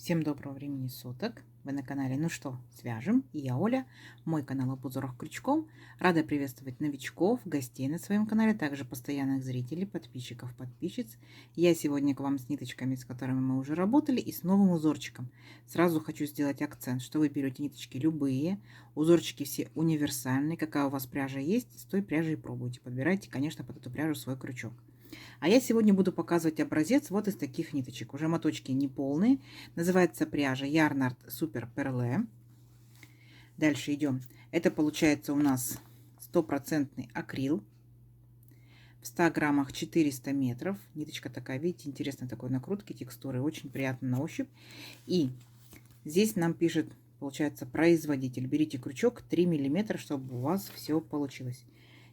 Всем доброго времени суток! Вы на канале «Ну что, свяжем?» И я Оля, мой канал об узорах крючком. Рада приветствовать новичков, гостей на своем канале, также постоянных зрителей, подписчиков, подписчиц. Я сегодня к вам с ниточками, с которыми мы уже работали, и с новым узорчиком. Сразу хочу сделать акцент, что вы берете ниточки любые, узорчики все универсальные. Какая у вас пряжа есть, с той пряжей и пробуйте. Подбирайте, конечно, под эту пряжу свой крючок. А я сегодня буду показывать образец вот из таких ниточек. Уже моточки не полные. Называется пряжа Yarnart Super Perle. Дальше идем. Это получается у нас стопроцентный акрил. В 100 граммах 400 метров. Ниточка такая, видите, интересной такой накрутки, текстуры. Очень приятно на ощупь. И здесь нам пишет, получается, производитель. Берите крючок 3 миллиметра, чтобы у вас все получилось.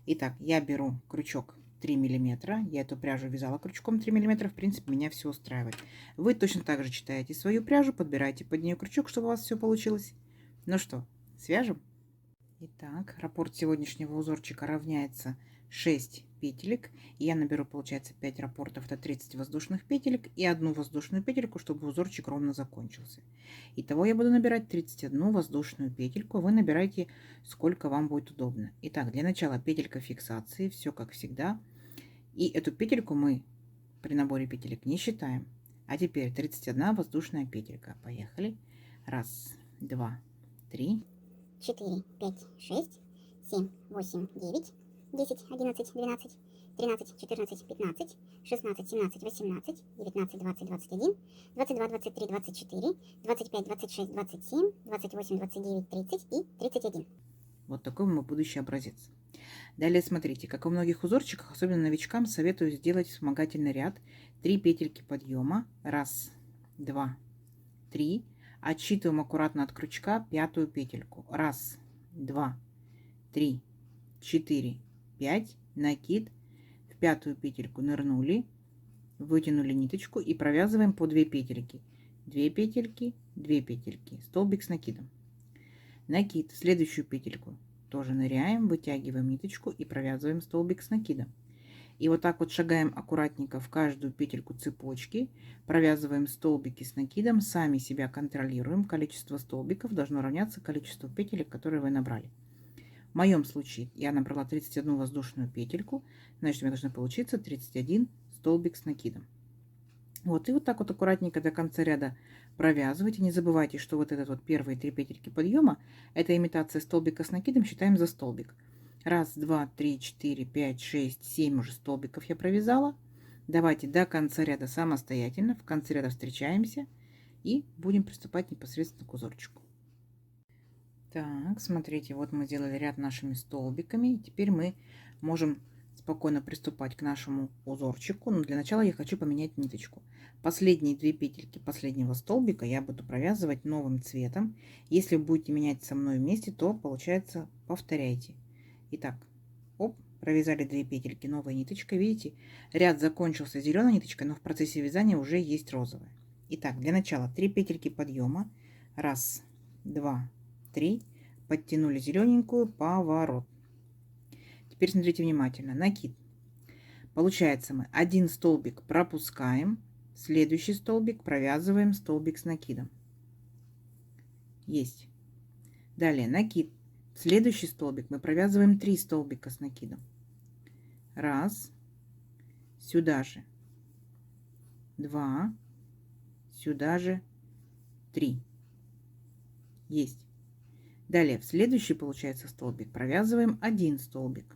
Итак, я беру крючок 3 миллиметра. Я эту пряжу вязала крючком 3 миллиметра. В принципе, меня все устраивает. Вы точно так же читаете свою пряжу, подбираете под нее крючок, чтобы у вас все получилось. Ну что, свяжем? Итак, раппорт сегодняшнего узорчика равняется 6 петелек. И я наберу, получается, 5 раппортов, это 30 воздушных петелек и одну воздушную петельку, чтобы узорчик ровно закончился. Итого я буду набирать 31 воздушную петельку. Вы набирайте, сколько вам будет удобно. Итак, для начала петелька фиксации, все как всегда. И эту петельку мы при наборе петелек не считаем. А теперь 31 воздушная петелька. Поехали. Раз, два, три. 4, 5, 6, 7, 8, 9, 10, 11, 12, 13, 14, 15, 16, 17, 18, 19, 20, 21, 22, 23, 24, 25, 26, 27, 28, 29, 30 и 31. Вот такой у меня будущий образец. Далее смотрите, как во многих узорчиках, особенно новичкам, советую сделать вспомогательный ряд. 3 петельки подъема. Раз, два, три. Отсчитываем аккуратно от крючка пятую петельку. Раз, два, три, 4, 5. Накид. В пятую петельку нырнули, вытянули ниточку и провязываем по 2 петельки. 2 петельки, 2 петельки. Столбик с накидом. Накид. В следующую петельку тоже ныряем, вытягиваем ниточку и провязываем столбик с накидом. И вот так вот шагаем аккуратненько в каждую петельку цепочки, провязываем столбики с накидом, сами себя контролируем. Количество столбиков должно равняться количеству петелек, которые вы набрали. В моем случае я набрала 31 воздушную петельку, значит у меня должно получиться 31 столбик с накидом. Вот, и вот так вот аккуратненько до конца ряда провязывайте. Не забывайте, что вот этот вот первые 3 петельки подъема, это имитация столбика с накидом, считаем за столбик. Раз, два, три, 4, 5, 6, 7 уже столбиков я провязала. Давайте до конца ряда самостоятельно. В конце ряда встречаемся и будем приступать непосредственно к узорчику. Так, смотрите, вот мы сделали ряд нашими столбиками. Теперь мы можем спокойно приступать к нашему узорчику. Но для начала я хочу поменять ниточку. Последние 2 петельки последнего столбика я буду провязывать новым цветом. Если вы будете менять со мной вместе, то получается повторяйте. Итак, оп, провязали 2 петельки новой ниточкой. Видите, ряд закончился зеленой ниточкой, но в процессе вязания уже есть розовая. Итак, для начала 3 петельки подъема. Раз, два, 3. Подтянули зелененькую, поворот. Теперь смотрите внимательно. Накид. Получается, мы один столбик пропускаем, следующий столбик провязываем столбик с накидом. Есть. Далее накид. Следующий столбик мы провязываем 3 столбика с накидом. Раз. Сюда же. 2. Сюда же. 3. Есть. Далее в следующий, получается, столбик провязываем 1 столбик.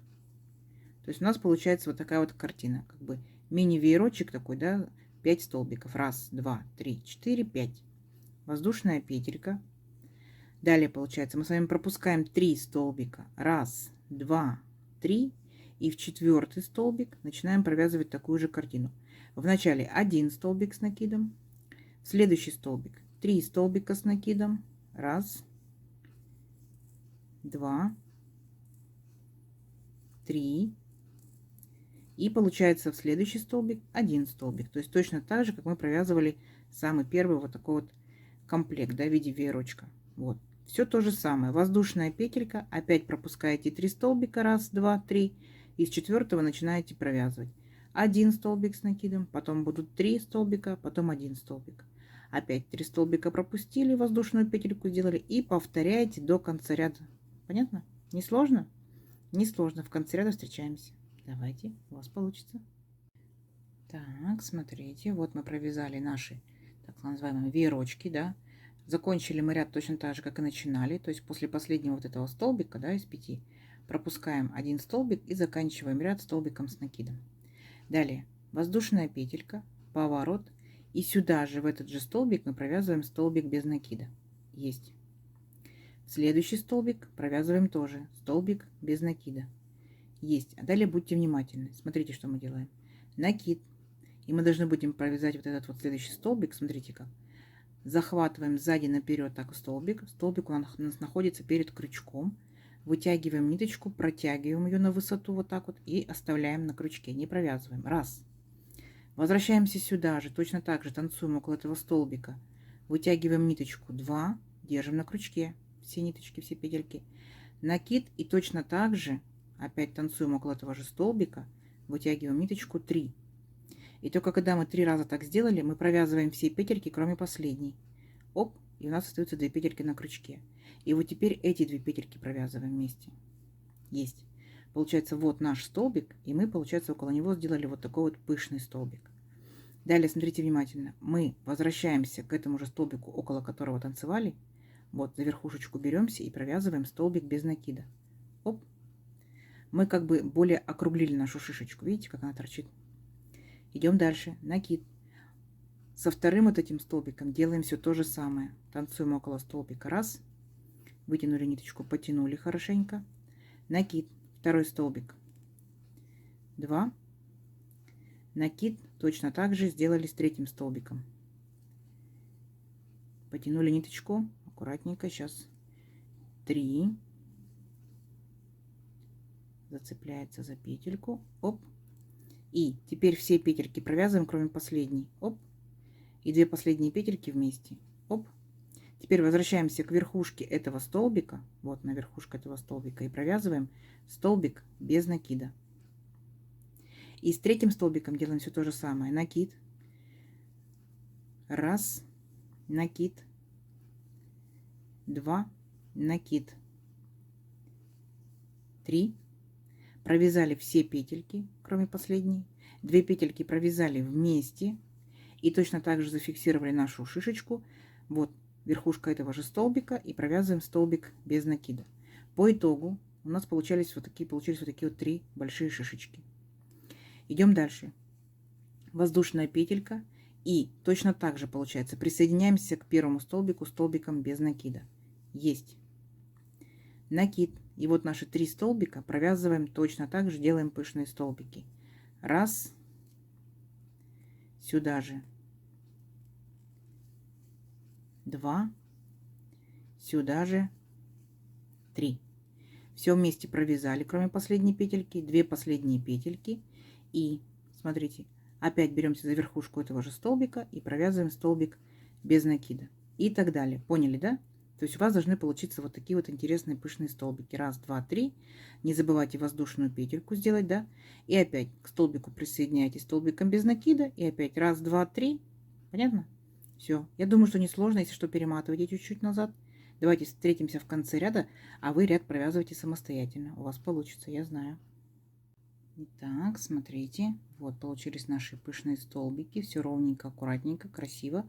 То есть у нас получается вот такая вот картина. Как бы мини-веерочек такой, да, 5 столбиков. Раз, два, три, 4, 5. Воздушная петелька. Далее, получается, мы с вами пропускаем 3 столбика. Раз, два, 3. И в 4-й столбик начинаем провязывать такую же картину. В начале 1 столбик с накидом. В следующий столбик 3 столбика с накидом. Раз, два, 3. И получается в следующий столбик 1 столбик. То есть точно так же, как мы провязывали самый первый вот такой вот комплект, да, в виде веерочка. Вот. Все то же самое. Воздушная петелька. Опять пропускаете 3 столбика. Раз, два, 3. Из 4-го начинаете провязывать. 1 столбик с накидом. Потом будут 3 столбика. Потом 1 столбик. Опять 3 столбика пропустили, воздушную петельку сделали и повторяете до конца ряда. Понятно? Не сложно? Не сложно. В конце ряда встречаемся. Давайте, у вас получится. Так, смотрите, вот мы провязали наши так называемые веерочки, да. Закончили мы ряд точно так же, как и начинали, то есть после последнего вот этого столбика, да, из 5, пропускаем один столбик и заканчиваем ряд столбиком с накидом. Далее воздушная петелька, поворот, и сюда же в этот же столбик мы провязываем столбик без накида. Есть. Следующий столбик провязываем тоже столбик без накида. Есть. А далее будьте внимательны. Смотрите, что мы делаем. Накид. И мы должны будем провязать вот этот вот следующий столбик. Смотрите как. Захватываем сзади наперед так столбик. Столбик у нас находится перед крючком. Вытягиваем ниточку, протягиваем ее на высоту вот так вот и оставляем на крючке. Не провязываем. Раз. Возвращаемся сюда же. Точно так же танцуем около этого столбика. Вытягиваем ниточку. 2. Держим на крючке. Все ниточки, все петельки. Накид. И точно так же опять танцуем около этого же столбика. Вытягиваем ниточку. 3. И только когда мы 3 раза так сделали, мы провязываем все петельки, кроме последней. Оп, и у нас остаются 2 петельки на крючке. И вот теперь эти 2 петельки провязываем вместе. Есть. Получается, вот наш столбик, и мы, получается, около него сделали вот такой вот пышный столбик. Далее, смотрите внимательно. Мы возвращаемся к этому же столбику, около которого танцевали. Вот, за верхушечку беремся и провязываем столбик без накида. Оп. Мы как бы более округлили нашу шишечку. Видите, как она торчит? Идем дальше. Накид. Со вторым вот этим столбиком делаем все то же самое. Танцуем около столбика. Раз. Вытянули ниточку, потянули хорошенько. Накид. Второй столбик. 2. Накид. Точно так же сделали с третьим столбиком. Потянули ниточку. Аккуратненько. Сейчас 3. Зацепляется за петельку. Оп. И теперь все петельки провязываем, кроме последней. Оп. И 2 последние петельки вместе. Оп. Теперь возвращаемся к верхушке этого столбика. Вот на верхушку этого столбика. И провязываем столбик без накида. И с третьим столбиком делаем все то же самое. Накид. Раз. Накид. 2. Накид. 3. Провязали все петельки, кроме последней. 2 петельки провязали вместе. И точно так же зафиксировали нашу шишечку. Вот верхушка этого же столбика. И провязываем столбик без накида. По итогу у нас получились вот такие вот 3 большие шишечки. Идем дальше. Воздушная петелька. И точно так же получается. Присоединяемся к первому столбику столбиком без накида. Есть. Накид. И вот наши 3 столбика провязываем точно так же, делаем пышные столбики. Раз. Сюда же. 2. Сюда же. 3. Все вместе провязали, кроме последней петельки. 2 последние петельки. И смотрите, опять беремся за верхушку этого же столбика и провязываем столбик без накида. И так далее. Поняли, да? То есть у вас должны получиться вот такие вот интересные пышные столбики. Раз, два, 3. Не забывайте воздушную петельку сделать, да? И опять к столбику присоединяйтесь столбиком без накида. И опять раз, два, 3. Понятно? Все. Я думаю, что несложно. Если что, перематывайте чуть-чуть назад. Давайте встретимся в конце ряда, а вы ряд провязывайте самостоятельно. У вас получится, я знаю. Итак, смотрите, вот получились наши пышные столбики, все ровненько, аккуратненько, красиво.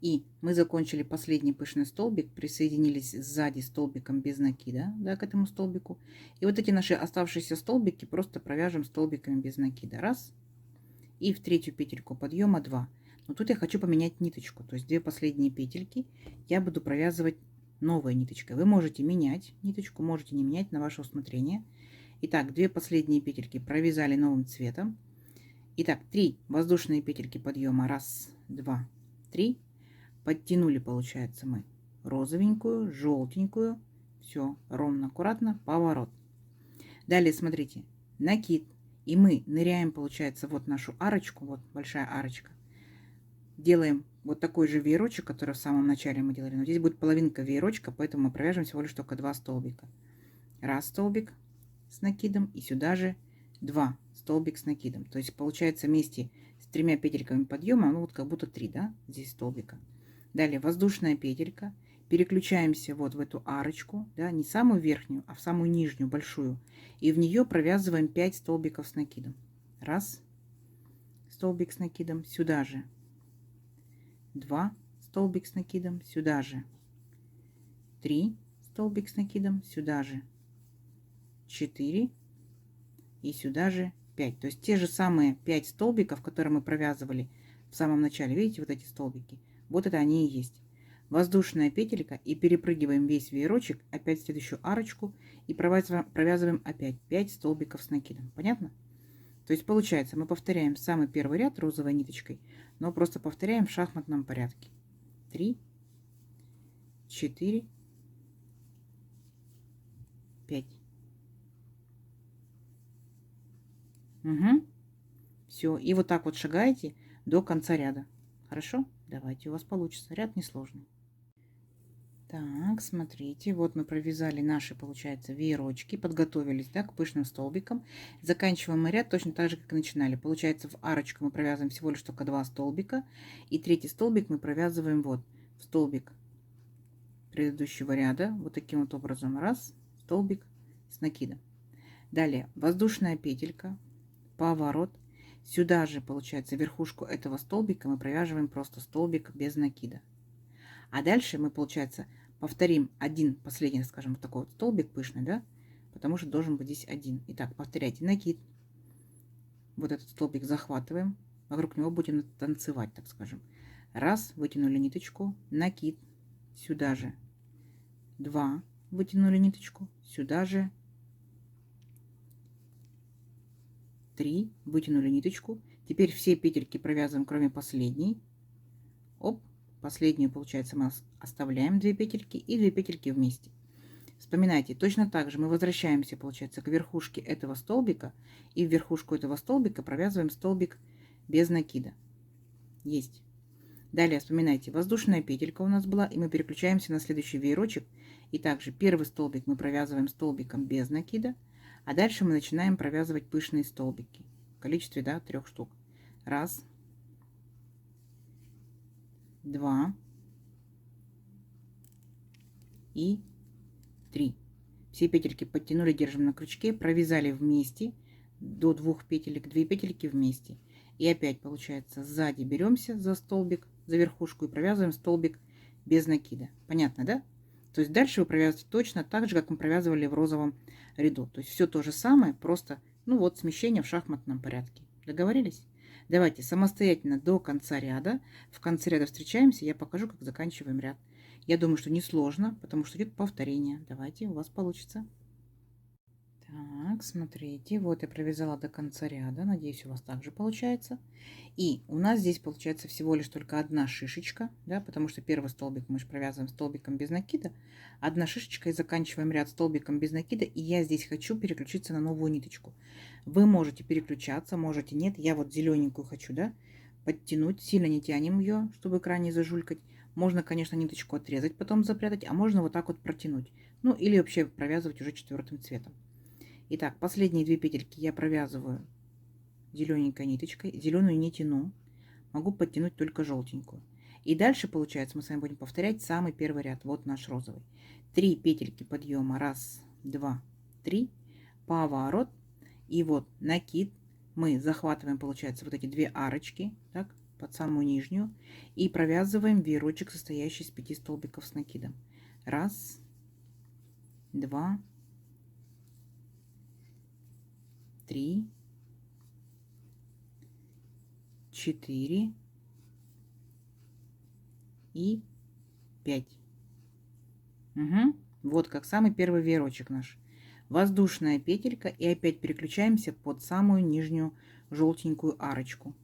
И мы закончили последний пышный столбик, присоединились сзади столбиком без накида, да, к этому столбику. И вот эти наши оставшиеся столбики просто провяжем столбиками без накида. Раз. И в третью петельку подъема 2. Но тут я хочу поменять ниточку, то есть 2 последние петельки я буду провязывать новой ниточкой. Вы можете менять ниточку, можете не менять, на ваше усмотрение. Итак, 2 последние петельки провязали новым цветом. Итак, 3 воздушные петельки подъема. Раз, два, 3. Подтянули, получается, мы розовенькую, желтенькую. Все ровно, аккуратно, поворот. Далее, смотрите, накид. И мы ныряем, получается, вот нашу арочку, вот большая арочка. Делаем вот такой же веерочек, который в самом начале мы делали. Но здесь будет половинка веерочка, поэтому мы провяжем всего лишь только 2 столбика. Раз столбик с накидом и сюда же 2 столбик с накидом. То есть получается вместе с 3 петельками подъема, ну вот как будто 3, да, здесь столбика. Далее воздушная петелька. Переключаемся вот в эту арочку, да, не самую верхнюю, а в самую нижнюю, большую. И в нее провязываем 5 столбиков с накидом. Раз, столбик с накидом, сюда же. 2, столбик с накидом, сюда же. 3, столбик с накидом, сюда же. 4 и сюда же 5. То есть те же самые 5 столбиков, которые мы провязывали в самом начале. Видите, вот эти столбики? Вот это они и есть. Воздушная петелька, и перепрыгиваем весь веерочек опять в следующую арочку и провязываем опять 5 столбиков с накидом. Понятно? То есть получается, мы повторяем самый первый ряд розовой ниточкой, но просто повторяем в шахматном порядке. 3, 4, 5. Угу. Все. И вот так вот шагаете до конца ряда. Хорошо? Давайте, у вас получится. Ряд несложный. Так, смотрите, вот мы провязали наши, получается, веерочки, подготовились, да, к пышным столбикам. Заканчиваем мы ряд точно так же, как и начинали. Получается, в арочку мы провязываем всего лишь только 2 столбика. И третий столбик мы провязываем вот в столбик предыдущего ряда. Вот таким вот образом. Раз, столбик с накидом. Далее воздушная петелька, поворот. Сюда же, получается, верхушку этого столбика мы провяживаем просто столбик без накида. А дальше мы, получается, повторим один последний, скажем, вот такой вот столбик пышный, да, потому что должен быть здесь один. Итак, повторяйте накид. Вот этот столбик захватываем, вокруг него будем танцевать, так скажем. Раз, вытянули ниточку, накид, сюда же. 2, вытянули ниточку, сюда же. 3, вытянули ниточку. Теперь все петельки провязываем, кроме последней. Оп, последнюю, получается, мы оставляем 2 петельки и 2 петельки вместе. Вспоминайте, точно так же мы возвращаемся, получается, к верхушке этого столбика и в верхушку этого столбика провязываем столбик без накида. Есть. Далее вспоминайте, воздушная петелька у нас была, и мы переключаемся на следующий веерочек. И также первый столбик мы провязываем столбиком без накида, а дальше мы начинаем провязывать пышные столбики в количестве, да, 3 штук. Раз, 2 и 3. Все петельки подтянули, держим на крючке, провязали вместе до 2 петелек, 2 петельки вместе. И опять получается, сзади беремся за столбик, за верхушку и провязываем столбик без накида. Понятно, да? То есть дальше вы провязываете точно так же, как мы провязывали в розовом ряду. То есть все то же самое, просто, ну вот, смещение в шахматном порядке. Договорились? Давайте самостоятельно до конца ряда. В конце ряда встречаемся, я покажу, как заканчиваем ряд. Я думаю, что несложно, потому что идет повторение. Давайте, у вас получится. Так, смотрите, вот я провязала до конца ряда. Надеюсь, у вас также получается. И у нас здесь получается всего лишь только одна шишечка, да, потому что первый столбик мы же провязываем столбиком без накида. Одна шишечка и заканчиваем ряд столбиком без накида. И я здесь хочу переключиться на новую ниточку. Вы можете переключаться, можете нет. Я вот зелененькую хочу, да, подтянуть. Сильно не тянем ее, чтобы экран не зажулькать. Можно, конечно, ниточку отрезать, потом запрятать, а можно вот так вот протянуть. Ну, или вообще провязывать уже 4-м цветом. Итак, последние 2 петельки я провязываю зелененькой ниточкой. Зеленую не тяну. Могу подтянуть только желтенькую. И дальше, получается, мы с вами будем повторять самый первый ряд. Вот наш розовый. 3 петельки подъема. Раз, 2, 3. Поворот. И вот накид. Мы захватываем, получается, вот эти 2 арочки. Так, под самую нижнюю. И провязываем веерочек, состоящий из 5 столбиков с накидом. Раз, 2, 3, 4 и 5. Угу. Вот как самый первый веерочек наш. Воздушная петелька и опять переключаемся под самую нижнюю желтенькую арочку.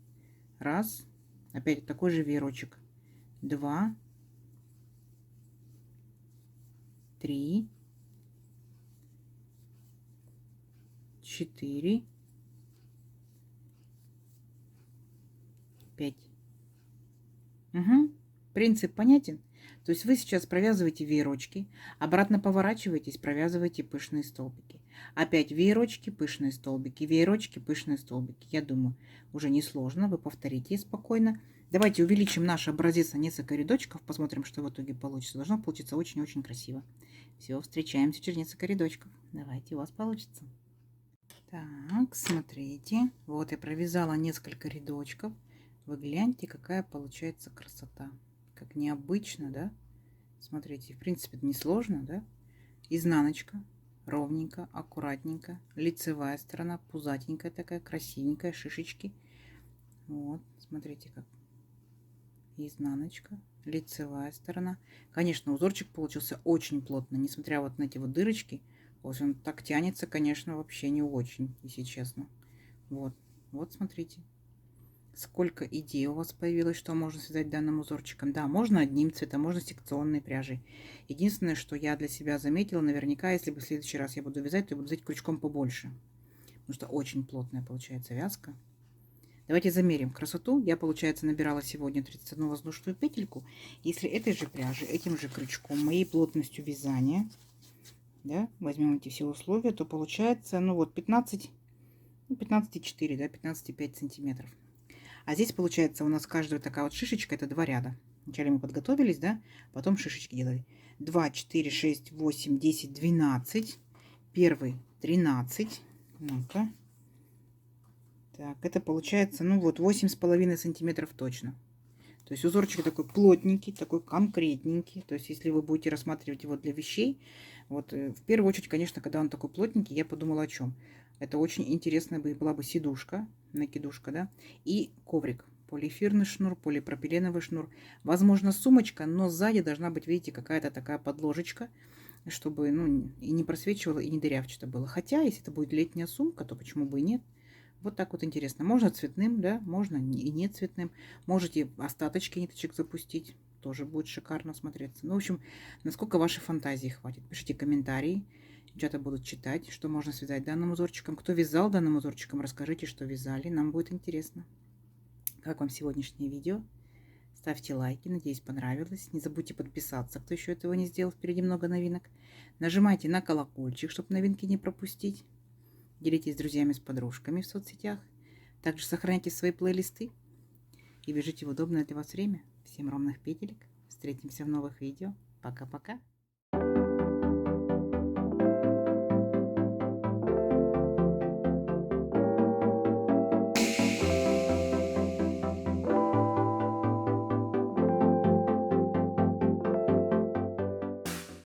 Раз, опять такой же веерочек. 2, 3, 4, 5. Угу. Принцип понятен? То есть вы сейчас провязываете веерочки, обратно поворачиваетесь, провязываете пышные столбики. Опять веерочки, пышные столбики, веерочки, пышные столбики. Я думаю, уже несложно, вы повторите спокойно. Давайте увеличим наш образец на несколько рядочков. Посмотрим, что в итоге получится. Должно получиться очень-очень красиво. Все, встречаемся через несколько рядочков. Давайте, у вас получится. Так, смотрите. Вот я провязала несколько рядочков. Вы гляньте, какая получается красота. Как необычно, да? Смотрите, в принципе, это несложно, да? Изнаночка. Ровненько, аккуратненько. Лицевая сторона пузатенькая такая, красивенькая, шишечки. Вот, смотрите как. Изнаночка, лицевая сторона. Конечно, узорчик получился очень плотно, несмотря вот на эти вот дырочки. Вот он так тянется, конечно, вообще не очень, если честно. Вот, вот смотрите. Сколько идей у вас появилось, что можно связать данным узорчиком. Да, можно одним цветом, можно секционной пряжей. Единственное, что я для себя заметила, наверняка, если бы в следующий раз я буду вязать, то я буду вязать крючком побольше. Потому что очень плотная получается вязка. Давайте замерим красоту. Я, получается, набирала сегодня 31 воздушную петельку. Если этой же пряжи, этим же крючком, моей плотностью вязания, да, возьмем эти все условия, то получается, ну вот 15, 15,4, да, 15,5 сантиметров. А здесь получается у нас каждая такая вот шишечка, это 2 ряда. Вначале мы подготовились, да, потом шишечки делали. 2, 4, 6, 8, 10, 12. Первый 13. Ну-ка. Так, это получается, ну вот, 8,5 сантиметров точно. То есть узорчик такой плотненький, такой конкретненький. То есть если вы будете рассматривать его для вещей, вот в первую очередь, конечно, когда он такой плотненький, я подумала о чем. Это очень интересная была бы сидушка, накидушка, да, и коврик. Полиэфирный шнур, полипропиленовый шнур. Возможно, сумочка, но сзади должна быть, видите, какая-то такая подложечка, чтобы, ну, и не просвечивало, и не дырявчато было. Хотя, если это будет летняя сумка, то почему бы и нет? Вот так вот интересно. Можно цветным, да, можно и не цветным. Можете остаточки ниточек запустить. Тоже будет шикарно смотреться. Ну, в общем, насколько вашей фантазии хватит. Пишите комментарии. Девчата будут читать, что можно связать данным узорчиком. Кто вязал данным узорчиком, расскажите, что вязали. Нам будет интересно. Как вам сегодняшнее видео? Ставьте лайки. Надеюсь, понравилось. Не забудьте подписаться, кто еще этого не сделал. Впереди много новинок. Нажимайте на колокольчик, чтобы новинки не пропустить. Делитесь с друзьями, с подружками в соцсетях. Также сохраняйте свои плейлисты и бежите в удобное для вас время. Всем ровных петелек. Встретимся в новых видео. Пока-пока.